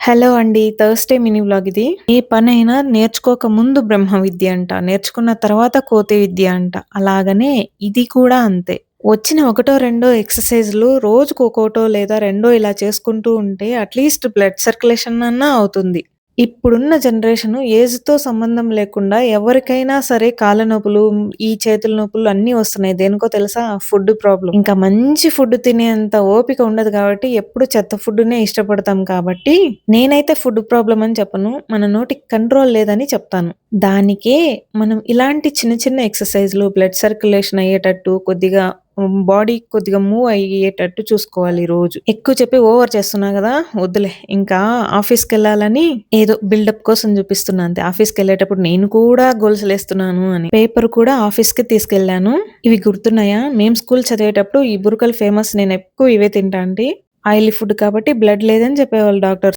Hello అండి. Thursday mini vlog ఇది. ఏ పనైనా నేర్చుకోక ముందు బ్రహ్మ విద్య అంట. నేర్చుకున్న తర్వాత కోతి విద్య అంట. అలాగనే ఇది కూడా అంతే. వచ్చిన ఒకటో, రెండో ఎక్సర్‌సైజ్‌లు రోజుకు ఒక్కోటో లేదా రెండో ఇలా చేసుకుంటూ ఉంటే అట్‌లీస్ట్ బ్లడ్ సర్క్యులేషన్ అన్నా అవుతుంది. ఇప్పుడున్న జనరేషను ఏజ్‌తో సంబంధం లేకుండా ఎవరికైనా సరే కాళ్ళ నొప్పులు, ఈ చేతుల నొప్పులు అన్నీ వస్తున్నాయి. దేనికో తెలుసా? Food problem. ఇంకా మంచి ఫుడ్ తినేంత ఓపిక ఉండదు కాబట్టి ఎప్పుడు చెత్త ఫుడ్‌నే ఇష్టపడతాం కాబట్టి నేనైతే ఫుడ్ ప్రాబ్లమ్ అని చెప్పను. మన నోటికి కంట్రోల్ లేదని చెప్తాను. దానికే మనం ఇలాంటి చిన్న చిన్న ఎక్సర్‌సైజ్‌లు బ్లడ్ సర్క్యులేషన్ అయ్యేటట్టు కొద్దిగా బాడీ కొద్దిగా మూవ్ అయ్యేటట్టు చూసుకోవాలి రోజు. ఎక్కువ చెప్పి ఓవర్ చేస్తున్నా గదా! వద్దులే. ఇంకా ఆఫీస్‌కెళ్ళాలని ఏదో బిల్డప్ కోసం చూపిస్తున్నా అంతే. ఆఫీస్‌కెళ్ళేటప్పుడు నేను కూడా గొలుసులేస్తున్నాను అని. పేపర్ కూడా ఆఫీస్‌కే తీసుకెళ్ళాను. ఇవి గుర్తున్నాయా? మేము స్కూల్ చదివేటప్పుడు ఈ బురకలు ఫేమస్. నేనెక్కువ ఇవే తింటా అంటి. ఆయిలీ ఫుడ్ కాబట్టి బ్లడ్ లేదని చెప్పేవాళ్ళు డాక్టర్స్.